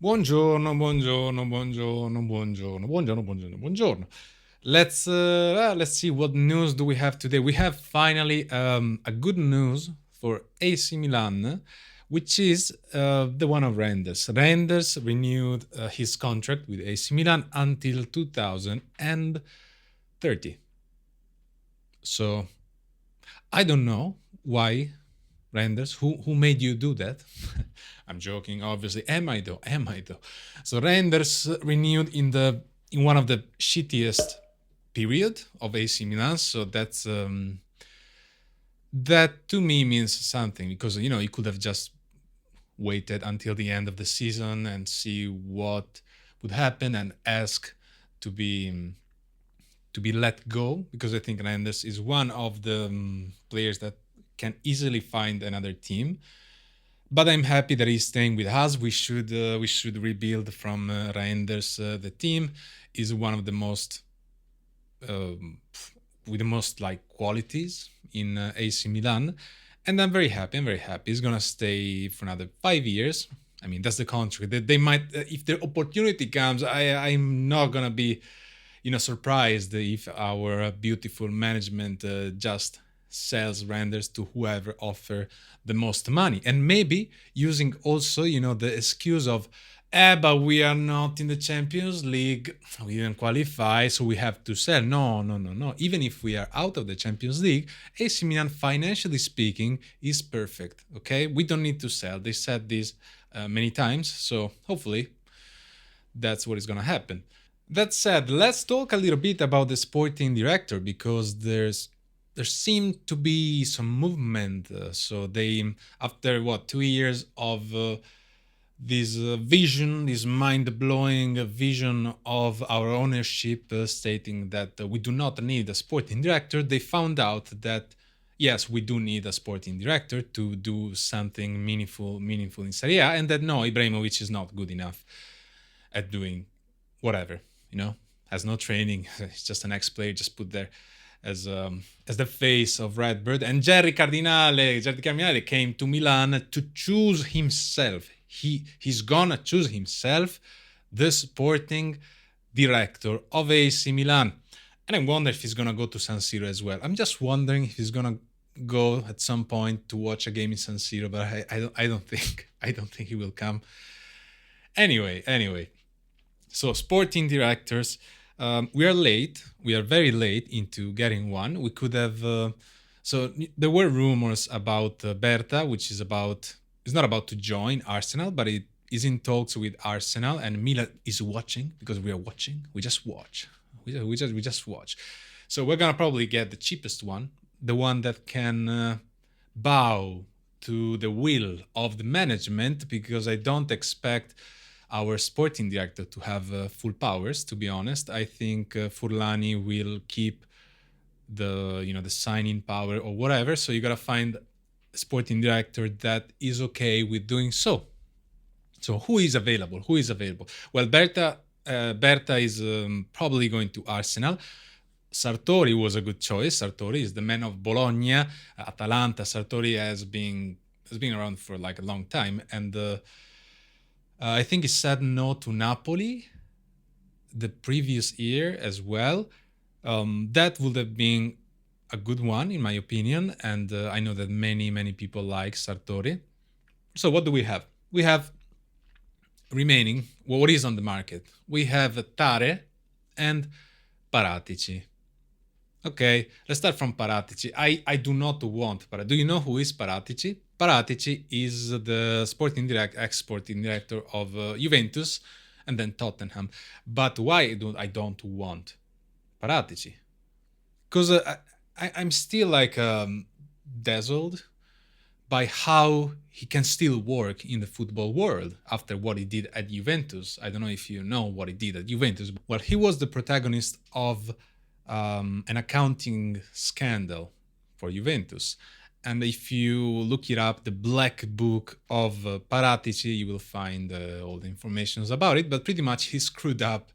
Buongiorno, buongiorno, buongiorno, buongiorno, buongiorno, buongiorno, buongiorno. Let's see what news do we have today. We have finally a good news for AC Milan, which is the one of Reijnders. Reijnders renewed his contract with AC Milan until 2030. So I don't know why Reijnders, who made you do that? I'm joking, obviously. Am I though? Am I though? So Reijnders renewed in one of the shittiest period of AC Milan. So that to me means something because he could have just waited until the end of the season and see what would happen and ask to be let go, because I think Reijnders is one of the players that can easily find another team. But I'm happy that he's staying with us. We should rebuild from Reijnders. The team is one of the most with the most like qualities in AC Milan, and I'm very happy. He's gonna stay for another 5 years. I mean, that's the contract. They might, if the opportunity comes, I'm not gonna be, surprised if our beautiful management just sells Reijnders to whoever offer the most money, and maybe using also, the excuse of, but we are not in the Champions League, we didn't qualify, so we have to sell. No. Even if we are out of the Champions League, AC Milan, financially speaking, is perfect. Okay, we don't need to sell. They said this many times, so hopefully that's what is going to happen. That said, let's talk a little bit about the sporting director, because there seemed to be some movement. So they, after 2 years of this vision, this mind-blowing vision of our ownership, stating that we do not need a sporting director, they found out that yes, we do need a sporting director to do something meaningful in Serie A, and that no, Ibrahimovic is not good enough at doing whatever, has no training. He's just an ex-player, just put there as the face of Redbird. And Jerry Cardinale came to Milan to choose himself. He's gonna choose himself the sporting director of AC Milan. And I wonder if he's gonna go to San Siro as well. I'm just wondering if he's gonna go at some point to watch a game in San Siro, but I don't think he will come. Anyway. So sporting directors, we are late. We are very late into getting one. We could have. So there were rumors about Berta, which is not about to join Arsenal, but it is in talks with Arsenal, and Milan is watching, because we are watching. We just watch. We just watch. So we're gonna probably get the cheapest one, the one that can bow to the will of the management, because I don't expect our sporting director to have full powers. To be honest, I think Furlani will keep the signing power or whatever. So you gotta find a sporting director that is okay with doing so. So who is available? Well, Berta is probably going to Arsenal. Sartori was a good choice. Sartori is the man of Bologna, Atalanta. Sartori has been around for like a long time, and I think he said no to Napoli the previous year as well. That would have been a good one, in my opinion, and I know that many people like Sartori. So what do we have? We have remaining, what is on the market? We have Tare and Paratici. Okay, let's start from Paratici. I do not want Paratici. Do you know who is Paratici? Paratici is the ex-sporting director of Juventus and then Tottenham. But why I don't want Paratici? Because I'm still like dazzled by how he can still work in the football world after what he did at Juventus. I don't know if you know what he did at Juventus. Well, he was the protagonist of an accounting scandal for Juventus. And if you look it up, the black book of Paratici, you will find all the information about it. But pretty much he screwed up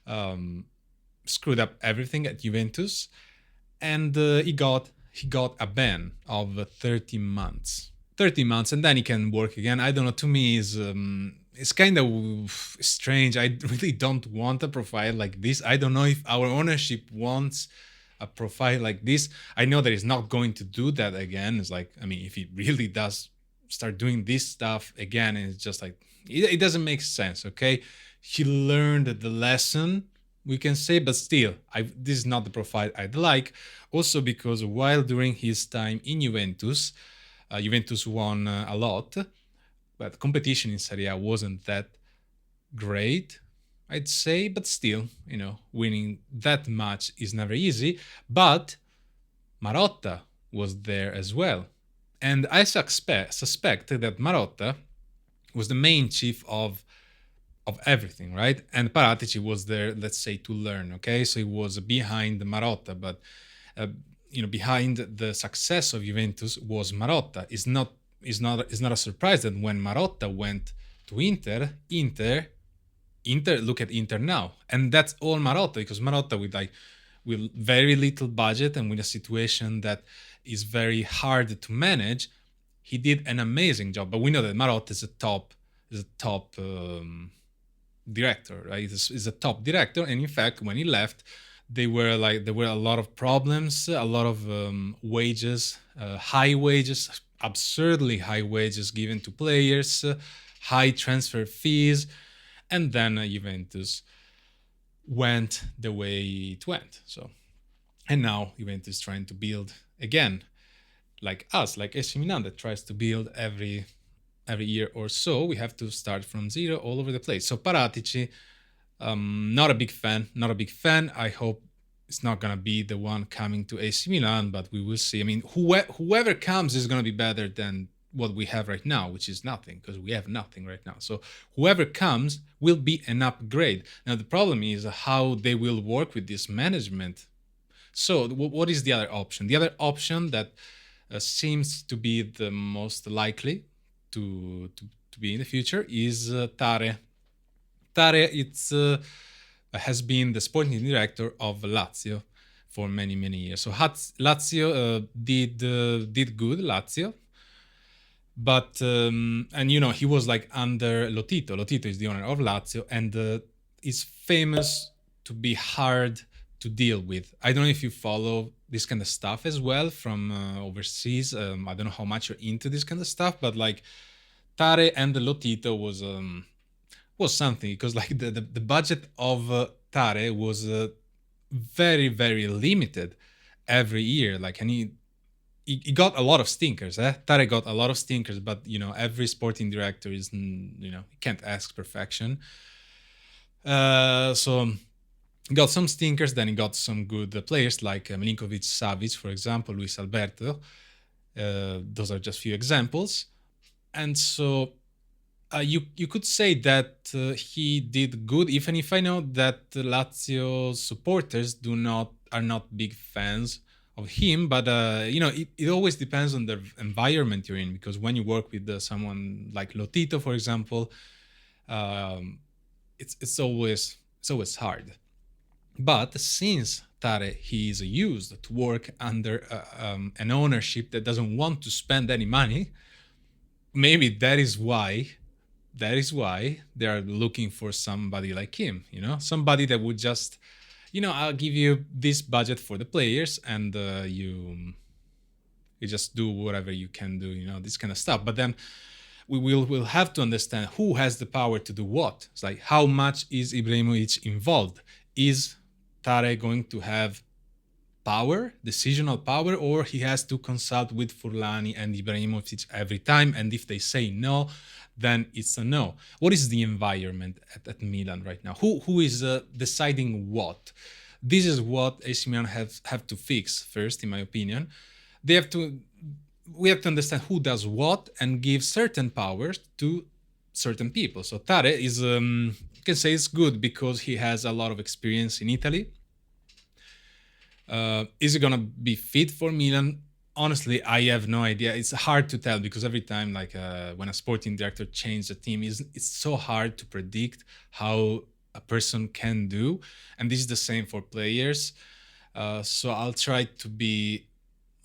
everything at Juventus, and he got a ban of 30 months. 30 months, and then he can work again. I don't know. To me, is it's kind of strange. I really don't want a profile like this. I don't know if our ownership wants a profile like this. I know that he's not going to do that again. It's like, I mean, if he really does start doing this stuff again, it's just like, it doesn't make sense. Okay. He learned the lesson, we can say, but still, this is not the profile I'd like. Also, because while during his time in Juventus, Juventus won a lot, but competition in Serie A wasn't that great, I'd say. But still, winning that much is never easy. But Marotta was there as well. And I suspect that Marotta was the main chief of everything, right? And Paratici was there, let's say, to learn. Okay, so he was behind Marotta, but uh, behind the success of Juventus was Marotta. It's not a surprise that when Marotta went to Inter, look at Inter now, and that's all Marotta, because Marotta with very little budget and with a situation that is very hard to manage, he did an amazing job. But we know that Marotta is a top director, right? Is a top director, and in fact, when he left, there were a lot of problems, a lot of wages, high wages, absurdly high wages given to players, high transfer fees, and then Juventus went the way it went. So, and now Juventus trying to build again, like us, like AC Milan that tries to build every year or so. We have to start from zero all over the place. So Paratici, not a big fan. Not a big fan. I hope it's not gonna be the one coming to AC Milan, but we will see. I mean, whoever comes is gonna be better than what we have right now, which is nothing, because we have nothing right now. So whoever comes will be an upgrade. Now the problem is how they will work with this management. So what is the other option? The other option that seems to be the most likely to be in the future is Tare. Tare has been the sporting director of Lazio for many years. So Lazio did good. Lazio, but and he was like under Lotito. Lotito is the owner of Lazio, and is famous to be hard to deal with. I don't know if you follow this kind of stuff as well from overseas. I don't know how much you're into this kind of stuff, but like Tare and the Lotito was something, because like the budget of Tare was very limited every year. Like, and he got a lot of stinkers. Tare got a lot of stinkers, but every sporting director is he can't ask perfection. So he got some stinkers, then he got some good players like Milinkovic Savic, for example, Luis Alberto. Those are just few examples. And so you could say that he did good, even if I know that Lazio supporters are not big fans of him. But it always depends on the environment you're in, because when you work with someone like Lotito, for example, it's always hard. But since Tare, he is used to work under an ownership that doesn't want to spend any money, maybe that is why they are looking for somebody like him. Somebody that would just, I'll give you this budget for the players, and you just do whatever you can do, this kind of stuff. But then we'll have to understand who has the power to do what. It's like, how much is Ibrahimovic involved? Is Tare going to have power, decisional power, or he has to consult with Furlani and Ibrahimovic every time, and if they say no, then it's a no? What is the environment at Milan right now? Who is deciding what? This is what AC Milan have to fix first, in my opinion. We have to understand who does what and give certain powers to certain people. So Tare is, you can say, it's good because he has a lot of experience in Italy. Is he gonna be fit for Milan? Honestly, I have no idea. It's hard to tell, because every time, like when a sporting director changes a team, it's so hard to predict how a person can do, and this is the same for players. So I'll try to be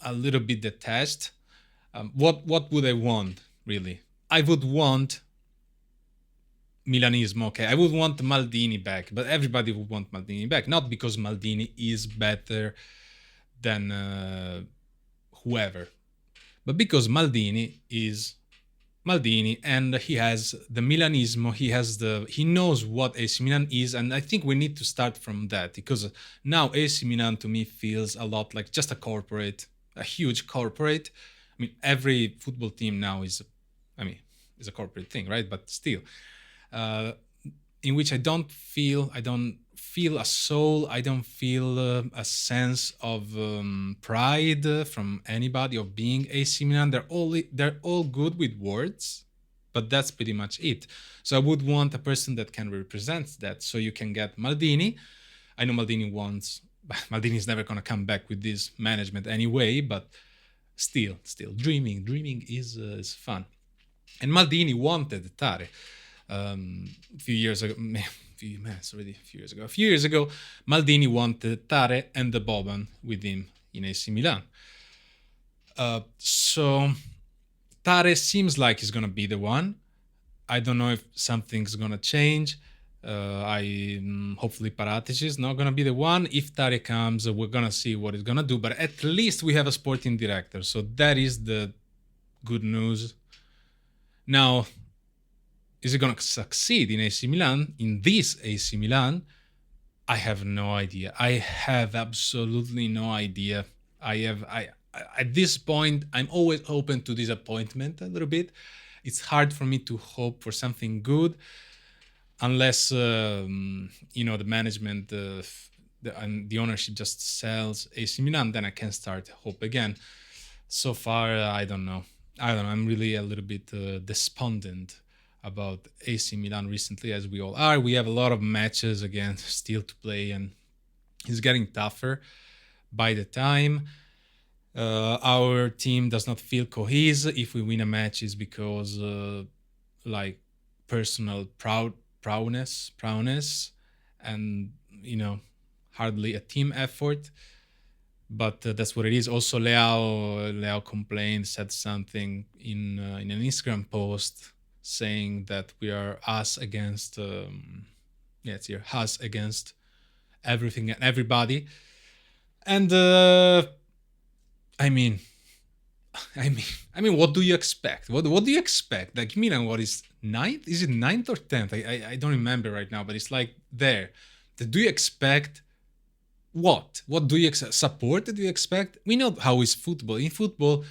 a little bit detached. What would I want, really? I would want Milanismo. Okay, I would want Maldini back, but everybody would want Maldini back, not because Maldini is better than whoever, but because Maldini is Maldini, and he has the Milanismo. He knows what AC Milan is, and I think we need to start from that, because now AC Milan to me feels a lot like just a corporate, a huge corporate. I mean, every football team now I mean, is a corporate thing, right? But still, uh, in which I don't feel a soul. I don't feel a sense of pride from anybody of being AC Milan. They're all good with words, but that's pretty much it. So I would want a person that can represent that. So you can get Maldini. I know Maldini wants. Maldini is never gonna come back with this management anyway, but still, dreaming is fun. And Maldini wanted Tare a few years ago. It's already a few years ago. A few years ago, Maldini wanted Tare and the Boban with him in AC Milan. So Tare seems like he's gonna be the one. I don't know if something's gonna change. Hopefully Paratici is not gonna be the one. If Tare comes, we're gonna see what he's gonna do. But at least we have a sporting director, so that is the good news. Now, is it going to succeed in AC Milan, in this AC Milan? I have no idea. I have absolutely no idea. I at this point, I'm always open to disappointment a little bit. It's hard for me to hope for something good, unless the management, and the ownership just sells AC Milan. Then I can start hope again. So far, I don't know. I'm really a little bit despondent about AC Milan recently, as we all are. We have a lot of matches again still to play, and it's getting tougher by the time. Our team does not feel cohesive. If we win a match, is because like personal prowess, and hardly a team effort. But that's what it is. Also, Leao complained, said something in an Instagram post saying that we are us against it's here, us against everything and everybody. And I mean, what do you expect? What do you expect? Like Milan, what is ninth? Is it ninth or 10th? I don't remember right now, but it's like there. Do you expect what? What do you expect? Support? Do you expect? We know how is football. In football,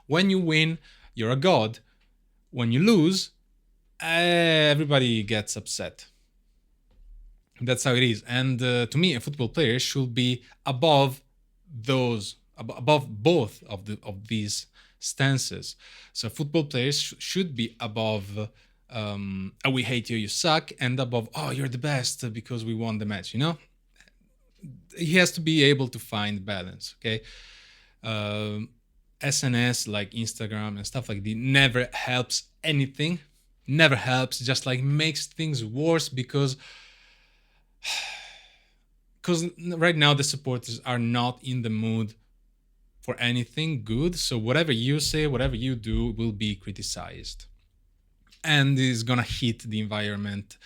when you win, you're a god. When you lose, everybody gets upset. That's how it is. And to me, a football player should be above both of these stances. So football players should be above oh, we hate you, you suck, and above, oh, you're the best because we won the match. He has to be able to find balance. Okay. SNS like Instagram and stuff like that never helps anything. Never helps. Just like makes things worse because right now the supporters are not in the mood for anything good. So whatever you say, whatever you do will be criticized, and is gonna hit the environment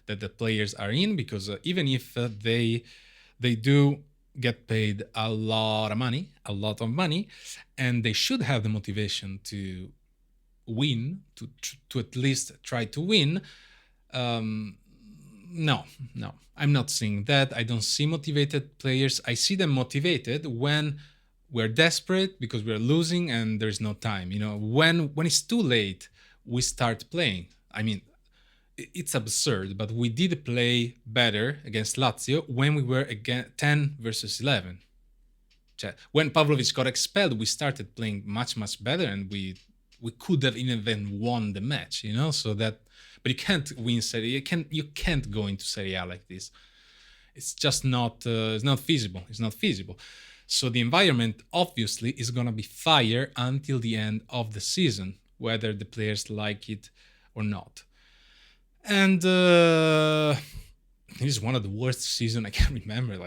that the players are in, because even if they do get paid a lot of money, and they should have the motivation to win, to at least try to win. No, I'm not seeing that. I don't see motivated players. I see them motivated when we're desperate because we're losing and there's no time. When it's too late, we start playing. I mean, it's absurd, but we did play better against Lazio when we were again 10 versus 11. When Pavlovic got expelled, we started playing much better, and we could have even won the match. So that, but you can't win Serie A. You can't go into Serie A like this. It's just not. It's not feasible. So the environment obviously is gonna be fire until the end of the season, whether the players like it or not. And this is one of the worst seasons I can remember.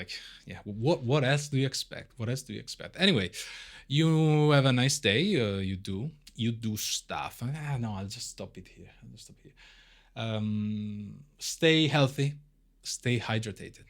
What else do you expect? Anyway, you have a nice day. You do stuff. No, I'll just stop it here. Stay healthy, stay hydrated.